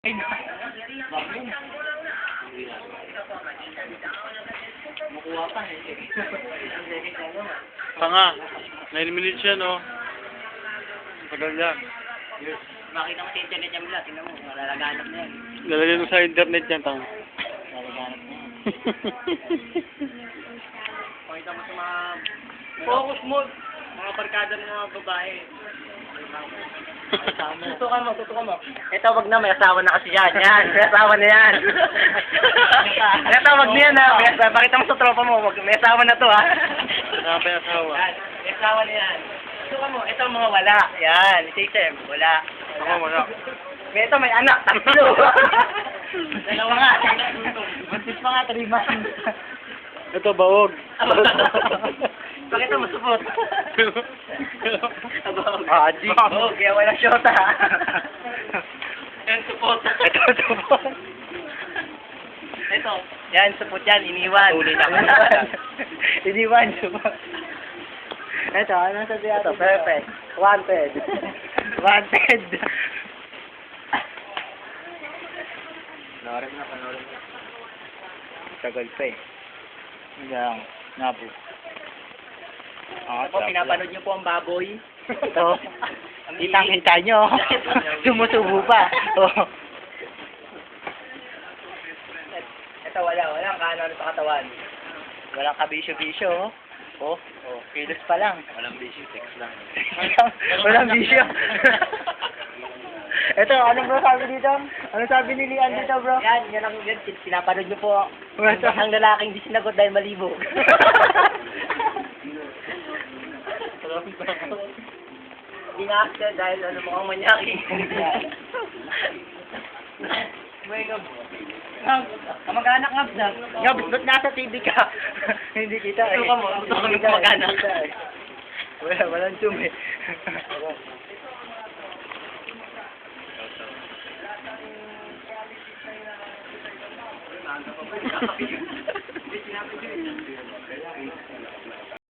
Ay, Makuha pa eh. Tanga. 9 minutes yan, oh. Tagal yan. Makita mo sa internet yung vlog, tingnan mo, malalaganap na yan. Lalagyan mo sa internet yan, tanga. Malalaganap na yan. Pakita mo sa mga focus mo, mga barkada ng mga babae. Tutukan mo. Ito, wag na, may asawa na kasi yan. Yan, may asawa na yan. Ito, wag na yan ha. Pakita mo sa tropa mo, may asawa na to ha. Wala pa yung asawa. Yan, may asawa na yan. Tutukan mo, ito mga wala. Yan, si Sam, wala. Ako, wala. Ito, may anak, tatlo. Dalawa nga. Buntis pa nga, 3 months. Ito, bawog. Pakita mo, support. Adi. Oo, kaya wala shota. Yan, support. Ito, support. Ito. Yan, support yan. Iniwan. Uli na. Iniwan, support. Ito, anong sabi ito? Perfect. Wanted. Wanted. Panoorin na. Tagal pa eh. Hanggang nga po. Ako, pinapanood niyo po ang baboy. Ito. Kitang-kita nyo. Sumusubo pa. Oh. Ito, walang kanan sa katawan. Walang kabisyo-bisyo. Oh. Oh. Kilos pa lang. Walang busy, sex lang. Walang bisyo. Ito, ano bro sabi dito? Ano sabi ni Lian dito, bro? Yan ang yan, pinapanood niyo po ang lalaking di sinagot dahil malibog. Hindi na-accept dahil ano mukhang manyaki. Kamag-anak nga ba? Nga, ba't nasa TV ka? Hindi kita eh. Gusto ka mo? Gusto ka Hindi mo kamag-anak? kita eh. Walang tumi.